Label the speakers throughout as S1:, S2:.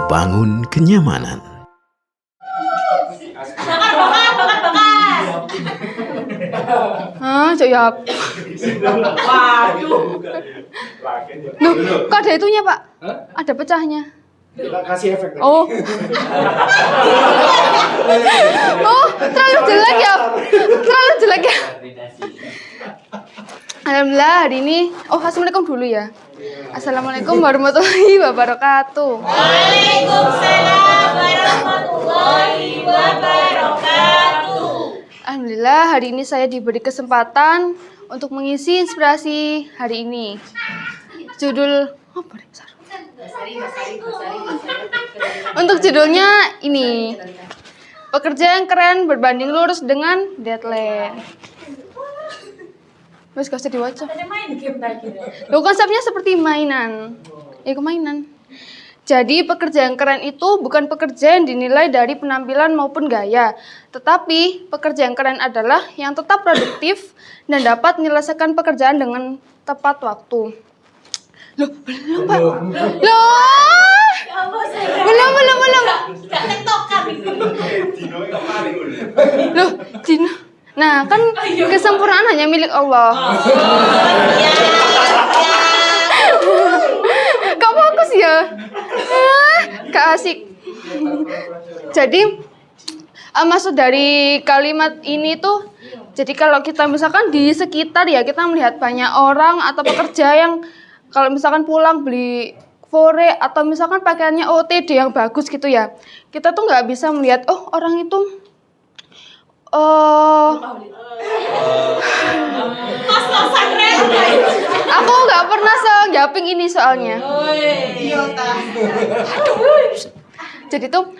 S1: membangun kenyamanan.
S2: Cok ya.
S3: Waduh.
S2: Loh, kok ada itunya, Pak? Ada pecahnya.
S4: Kita kasih efek.
S2: Oh. Oh, terlalu jelek ya. Terlalu jelek ya. Alhamdulillah hari ini. Oh, assalamualaikum dulu ya. Assalamualaikum warahmatullahi wabarakatuh.
S3: Waalaikumsalam warahmatullahi wabarakatuh.
S2: Alhamdulillah hari ini saya diberi kesempatan untuk mengisi inspirasi hari ini. Judul apa nih? Untuk judulnya ini, pekerja yang keren berbanding lurus dengan deadline. Wes gak usah diwaca.
S3: Main game tadi.
S2: Loh, konsepnya seperti mainan. Mainan. Jadi pekerja yang keren itu bukan pekerja yang dinilai dari penampilan maupun gaya, tetapi pekerja yang keren adalah yang tetap produktif dan dapat menyelesaikan pekerjaan dengan tepat waktu. Loh, belum Pak. Loh. Belum.
S3: Gak tektokan.
S2: Loh, Dino. Nah, kan kesempurnaan hanya milik Allah. Kok fokus ya? Gak asik. Jadi, maksud dari kalimat ini tuh, jadi kalau kita misalkan di sekitar ya, kita melihat banyak orang atau pekerja yang kalau misalkan pulang beli fore atau misalkan pakaiannya OTD yang bagus gitu ya, kita tuh nggak bisa melihat, oh orang itu aku nggak pernah se-japing ini soalnya. Jadi tuh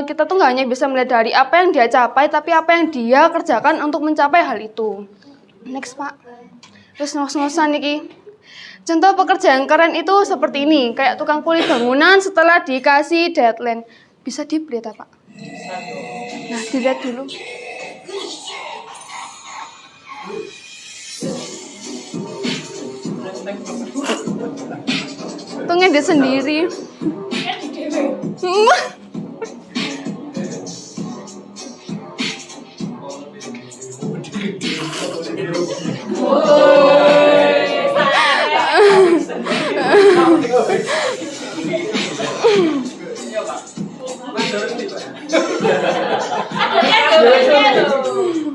S2: kita tuh nggak hanya bisa melihat dari apa yang dia capai, tapi apa yang dia kerjakan untuk mencapai hal itu. Next Pak. Terus ngos-ngosan nih. Contoh pekerja yang keren itu seperti ini, kayak tukang kuli bangunan setelah dikasih deadline. Bisa dilihat Pak? Nah, dilihat dulu. Tuh ngedit sendiri.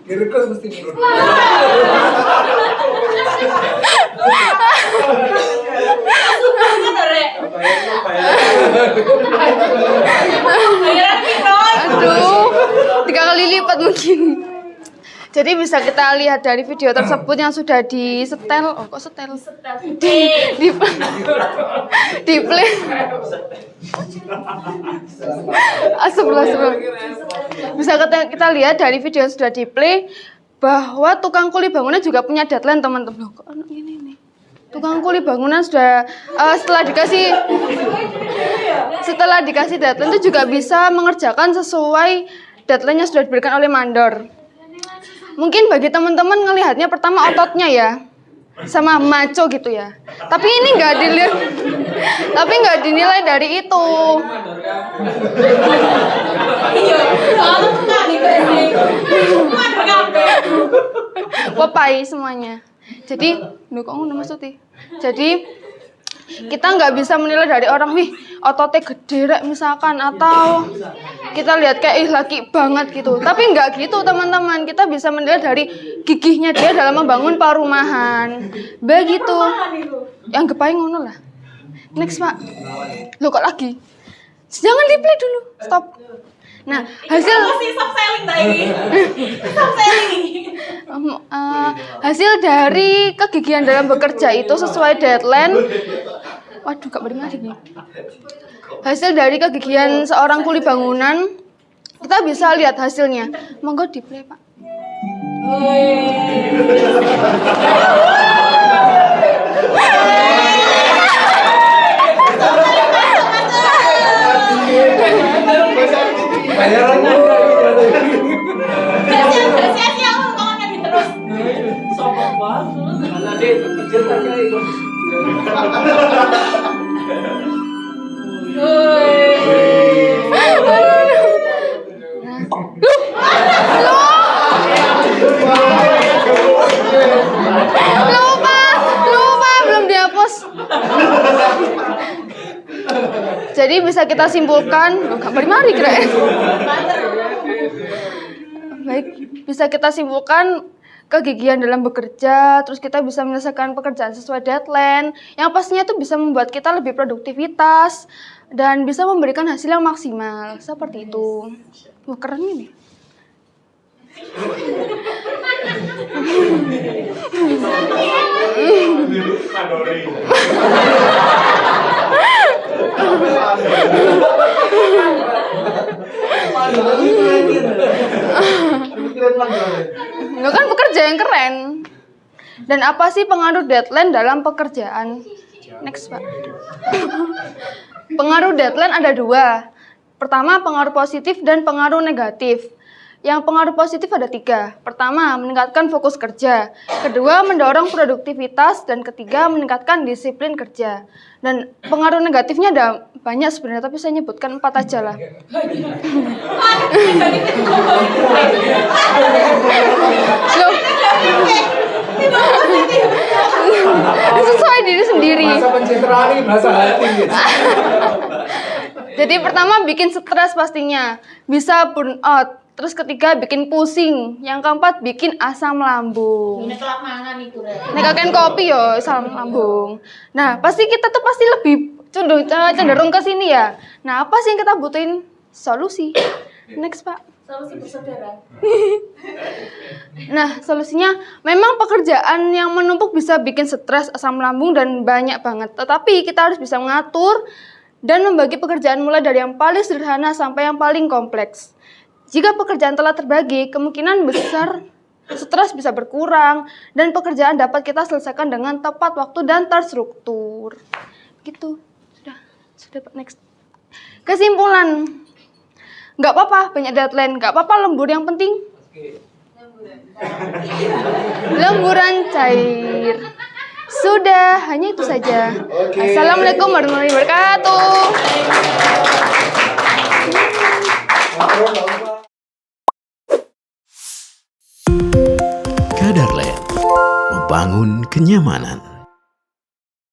S4: Direkod mesti nih.
S2: Aduh, 3 kali lipat mungkin. Jadi bisa kita lihat dari video tersebut yang sudah disetel. Oh, kok setel? Di play. Astagfirullah. Bisa kita lihat dari video yang sudah di play bahwa tukang kuli bangunan juga punya deadline, teman-teman. Kok anak ini nih. Tukang kuli bangunan sudah setelah dikasih deadline itu juga bisa mengerjakan sesuai deadline yang sudah diberikan oleh mandor. Mungkin bagi teman-teman ngelihatnya pertama ototnya ya, sama maco gitu ya. Tapi ini nggak dinilai dari itu. Popai semuanya. Jadi, kok ngono maksudnya? Jadi kita nggak bisa menilai dari orang, wih ototnya gede rek misalkan, atau kita lihat kayak laki banget gitu. Tapi nggak gitu teman-teman, kita bisa menilai dari gigihnya dia dalam membangun perumahan. Begitu. Yang kepaing ngono lah. Next Pak. Loh kok lagi? Jangan di play dulu. Stop. Nah, hasil dari kegigihan dalam bekerja itu sesuai deadline. Waduh, gak beri nih. Hasil dari kegigihan seorang kuli bangunan, kita bisa lihat hasilnya. Monggo di play Pak.
S4: Bayarannya
S3: sombong banget.
S4: mana deh cerita kayak
S2: Jadi bisa kita simpulkan, mari kira. Baik, bisa kita simpulkan kegigihan dalam bekerja, terus kita bisa menyelesaikan pekerjaan sesuai deadline, yang pastinya itu bisa membuat kita lebih produktivitas dan bisa memberikan hasil yang maksimal, seperti itu. Wah, keren ini. Itu kan pekerja yang keren. Dan apa sih pengaruh deadline dalam pekerjaan? Next, Pak. Pengaruh deadline ada 2. Pertama, pengaruh positif dan pengaruh negatif. Yang pengaruh positif ada 3. Pertama, meningkatkan fokus kerja. Kedua, mendorong produktivitas. Dan ketiga, meningkatkan disiplin kerja. Dan pengaruh negatifnya ada banyak sebenarnya, tapi saya nyebutkan 4 aja lah. Loh, sesuai diri sendiri.
S4: Bahasa pencitraan ini bahasa hati gitu.
S2: Jadi pertama bikin stres pastinya, bisa burn out. Terus ketiga bikin pusing, yang keempat bikin asam lambung.
S3: Ini kelap mangan itu Rek.
S2: Nek kakek kopi yo asam lambung. Nah pasti kita tuh pasti lebih cenderung ke sini ya. Nah apa sih yang kita butuhin? Solusi. Next Pak.
S3: Solusi bersaudara.
S2: Nah solusinya memang pekerjaan yang menumpuk bisa bikin stres, asam lambung dan banyak banget. Tetapi kita harus bisa mengatur dan membagi pekerjaan mulai dari yang paling sederhana sampai yang paling kompleks. Jika pekerjaan telah terbagi, kemungkinan besar stres bisa berkurang dan pekerjaan dapat kita selesaikan dengan tepat waktu dan terstruktur. Gitu. Sudah Pak, next. Kesimpulan. Nggak apa-apa banyak deadline, nggak apa-apa lembur, yang penting lemburan cair. Sudah, hanya itu saja. Assalamualaikum warahmatullahi wabarakatuh.
S1: Kadarland, membangun kenyamanan.